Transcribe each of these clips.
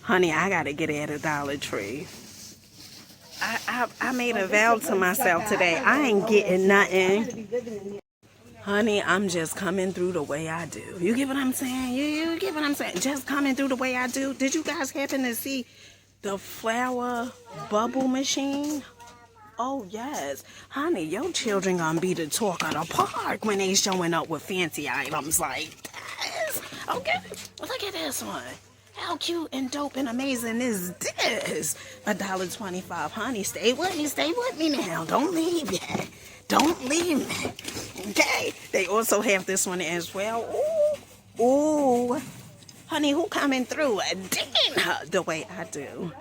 Honey, I gotta get at a Dollar Tree. I made a vow to myself today. I ain't getting nothing. Honey, I'm just coming through the way I do. You get what I'm saying? You get what I'm saying? Just coming through the way I do. Did you guys happen to see the flower bubble machine? Oh, yes. Honey, your children gonna be the talk of the park when they showing up with fancy items like this. Okay, look at this one. How cute and dope and amazing is this? $1.25. Honey, stay with me now. Don't leave yet. Don't leave me. Okay. They also have this one as well. Ooh. Ooh. Honey, who coming through? Digging her the way I do.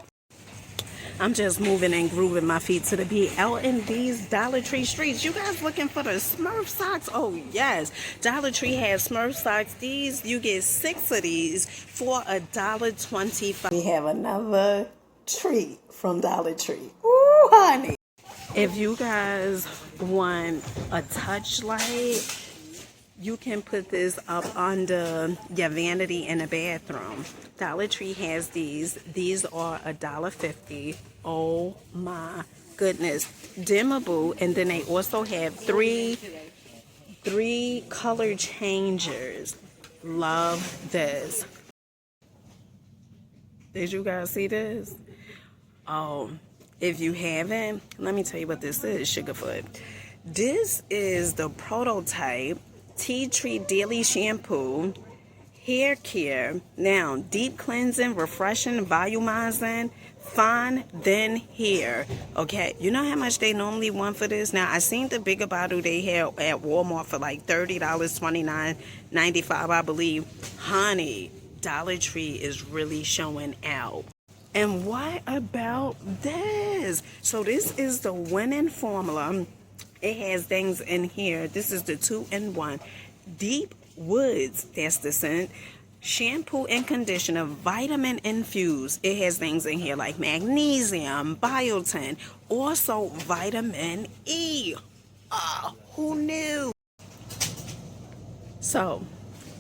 I'm just moving and grooving my feet to the beat out in these Dollar Tree streets. You guys looking for the Smurf socks? Oh, yes. Dollar Tree has Smurf socks. These, you get 6 of these for $1.25. We have another treat from Dollar Tree. Ooh, honey. If you guys want a touch light, you can put this up under your vanity in the bathroom. Dollar Tree has these. These are $1.50. Oh my goodness. Dimmable. And then they also have three color changers. Love this. Did you guys see this? Oh, if you haven't, let me tell you what this is, Sugarfoot. This is the prototype Tea Tree Daily Shampoo Hair Care. Now, deep cleansing, refreshing, volumizing, fine, thin hair. Okay, you know how much they normally want for this? Now, I seen the bigger bottle they have at Walmart for like $30, $29.95, I believe. Honey, Dollar Tree is really showing out. And what about this? So this is the winning formula. It has things in here. This is the 2-in-1. Deep Woods, that's the scent. Shampoo and conditioner, vitamin infused. It has things in here like magnesium, biotin, also vitamin E. Who knew? So,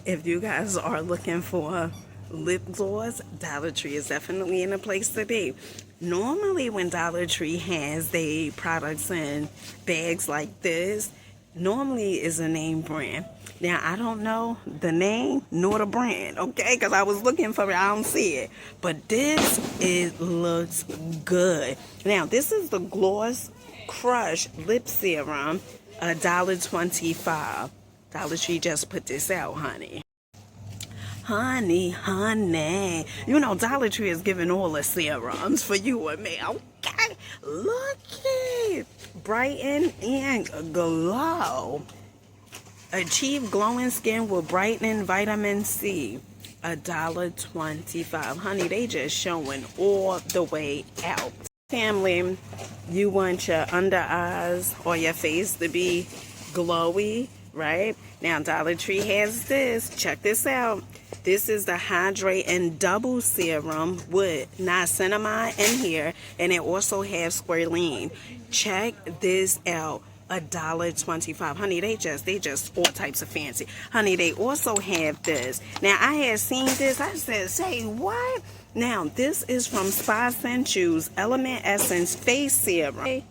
if you guys are looking for lip gloss, Dollar Tree is definitely in a place to be. Normally when Dollar Tree has their products in bags like this, normally is a name brand. Now, I don't know the name nor the brand, okay? Because I was looking for it. I don't see it. But this, it looks good. Now, this is the Gloss Crush Lip Serum, $1.25. Dollar Tree just put this out, honey. Honey. You know, Dollar Tree is giving all the serums for you and me. Okay, look it. Brighten and glow. Achieve glowing skin with brightening vitamin C. $1.25. Honey, they just showing all the way out. Family, you want your under eyes or your face to be glowy, right? Now, Dollar Tree has this. Check this out. This is the Hydrate and Double Serum with niacinamide in here, and it also has squalene. Check this out. $1.25. Honey, they just all types of fancy. Honey, they also have this. Now, I had seen this. I said, say what? Now, this is from Spa Sensu's Element Essence Face Serum.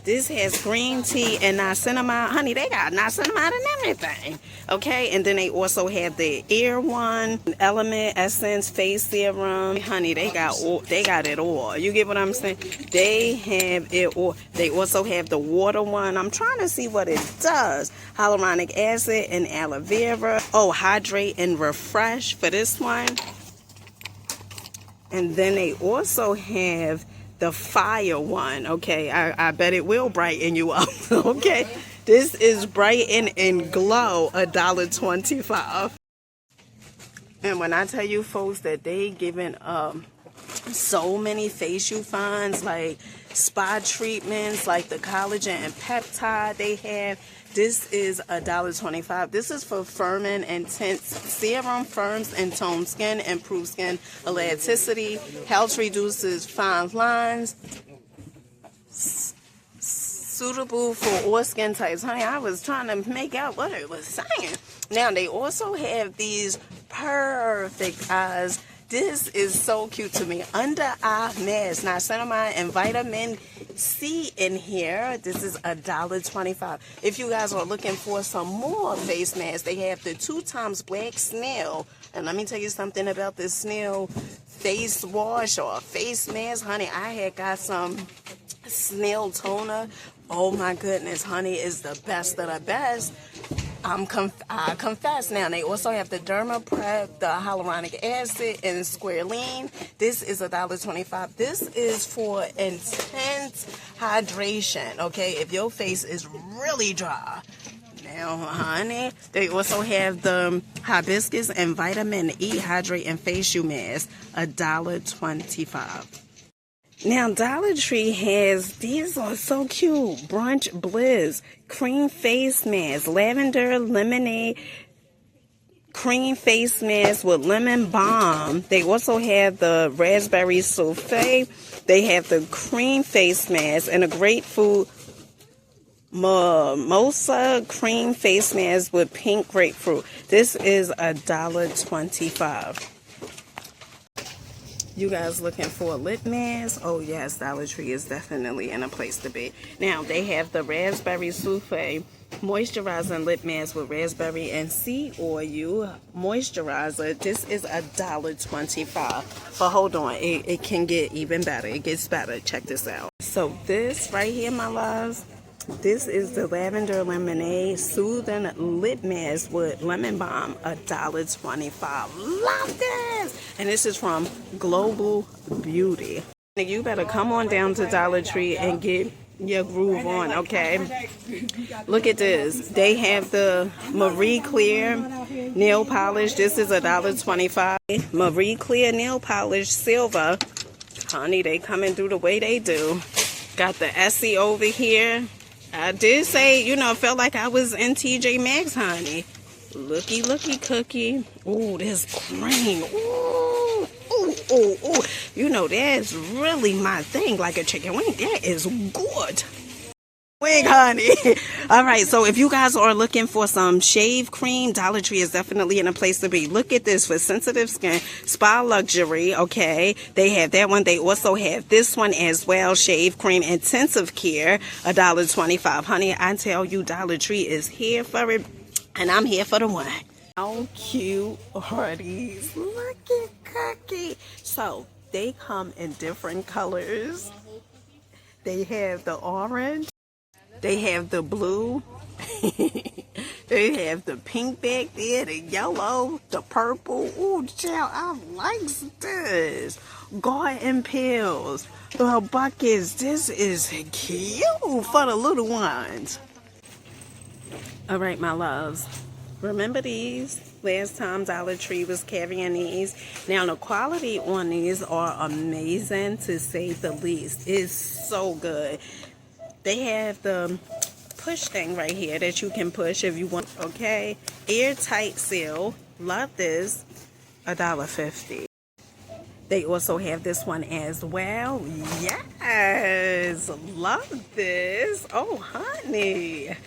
This has green tea and niacinamide. Honey, they got niacinamide and everything. Okay, and then they also have the Air One, Element Essence Face Serum. Honey, they got it all. You get what I'm saying? They have it all. They also have the water one. I'm trying to see what it does. Hyaluronic acid and aloe vera. Oh, hydrate and refresh for this one. And then they also have the fire one. Okay, I bet it will brighten you up. Okay, this is Brighten and Glow, $1.25. And when I tell you folks that they giving so many facial finds, like spa treatments, like the collagen and peptide they have, this is $1.25. This is for firming intense serum, firms and tone skin, improves skin elasticity, helps reduces fine lines, suitable for all skin types. Honey, I was trying to make out what it was saying. Now, they also have these perfect eyes This is so cute to me. Under eye mask, niacinamide and vitamin C in here. This is $1.25. If you guys are looking for some more face masks, they have the 2x black snail. And let me tell you something about this snail face wash or face mask, honey. I had got some snail toner. Oh my goodness, honey, is the best of the best. I confess now. They also have the Derma Prep, the hyaluronic acid, and squalene. This is $1.25. This is for intense hydration. Okay, if your face is really dry. Now, honey, they also have the hibiscus and vitamin E hydrate and facial mask, $1.25. Now, Dollar Tree has, these are so cute, Brunch Bliss, cream face mask, lavender lemonade cream face mask with lemon balm. They also have the raspberry souffle. They have the cream face mask and a grapefruit mimosa cream face mask with pink grapefruit. This is $1.25. You guys looking for a lip mask? Oh yes, Dollar Tree is definitely in a place to be. Now they have the raspberry souffle moisturizing lip mask with raspberry and sea oil moisturizer. This is $1.25. But hold on, it can get even better. It gets better. Check this out. So this right here, my loves, this is the lavender lemonade soothing lip mask with lemon balm, $1.25. Love this! And this is from Global Beauty. You better come on down to Dollar Tree and get your groove on, okay? Look at this. They have the Marie Claire nail polish. This is $1.25. Marie Claire nail polish silver. Honey, they coming through the way they do. Got the Essie over here. I did say, you know, felt like I was in TJ Maxx, honey. Looky, looky, cookie. Ooh, this cream. Ooh, ooh, ooh, ooh. You know, that's really my thing, like a chicken wing. That is good. Wing, honey. All right, so if you guys are looking for some shave cream, Dollar Tree is definitely in a place to be. Look at this for sensitive skin, Spa Luxury, okay? They have that one. They also have this one as well, shave cream intensive care, $1.25. Honey, I tell you, Dollar Tree is here for it, and I'm here for the one. How cute are these? Look at Cookie. So they come in different colors. They have the orange. They have the blue, they have the pink back there, the yellow, the purple. Ooh, child, I like this. Garden pills, the buckets. This is cute for the little ones. All right, my loves. Remember these? Last time Dollar Tree was carrying these. Now, the quality on these are amazing, to say the least. It's so good. They have the push thing right here that you can push if you want, okay? Airtight seal. Love this. $1.50. They also have this one as well. Yes. Love this. Oh, honey.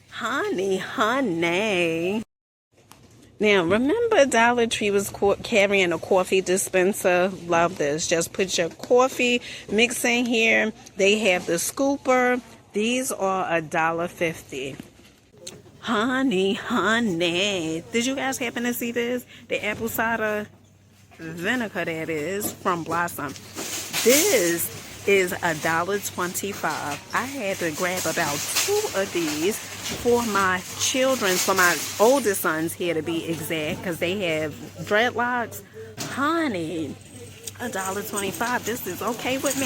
Honey, honey. Now, remember Dollar Tree was carrying a coffee dispenser? Love this. Just put your coffee mix in here. They have the scooper. These are $1.50. Honey, honey. Did you guys happen to see this? The apple cider vinegar, that is, from Blossom. This is $1.25. I had to grab about 2 of these for my children, for my oldest sons here to be exact, because they have dreadlocks. Honey, $1.25. This is okay with me.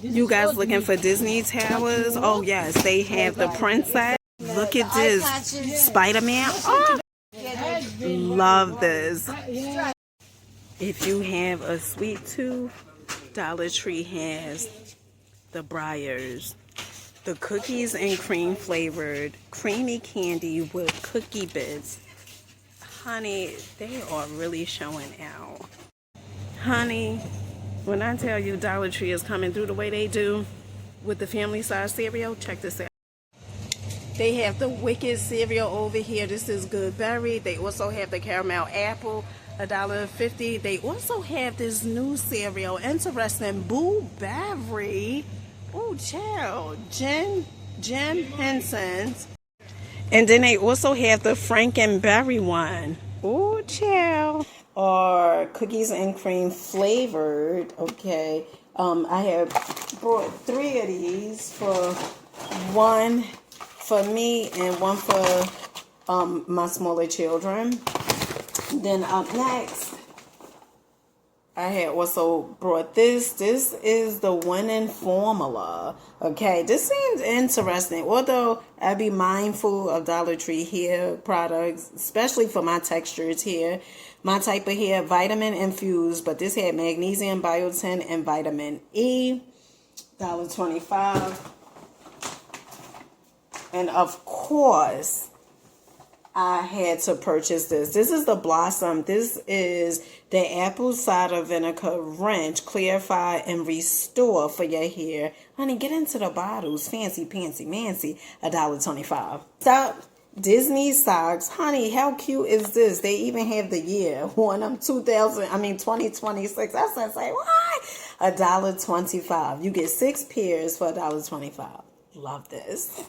You guys looking for Disney towers? Oh yes, they have the princess. Look at this, Spider-Man. Oh, love this. If you have a sweet tooth, Dollar Tree has the Briars. The cookies and cream flavored creamy candy with cookie bits. Honey, they are really showing out. Honey, when I tell you Dollar Tree is coming through the way they do with the family size cereal, check this out. They have the Wicked cereal over here. This is good berry. They also have the caramel apple. $1.50. They also have this new cereal, interesting, Blueberry. Oh, child, Jim Henson's. And then they also have the Frankenberry one. Oh, child. Or cookies and cream flavored. Okay. I have brought 3 of these, for one for me and one for my smaller children. Then up next, I had also brought this. This is the winning formula. Okay, this seems interesting. Although I be mindful of Dollar Tree hair products, especially for my textured hair, my type of hair, vitamin infused. But this had magnesium, biotin, and vitamin E. $1.25. And of course, I had to purchase this. This is the Blossom. This is the apple cider vinegar rinse, clarify, and restore for your hair. Honey, get into the bottles. Fancy, pantsy, mancy. $1.25. Stop. Disney socks. Honey, how cute is this? They even have the year on them, 2026. I said, say, what? $1.25. You get 6 pairs for $1.25. Love this.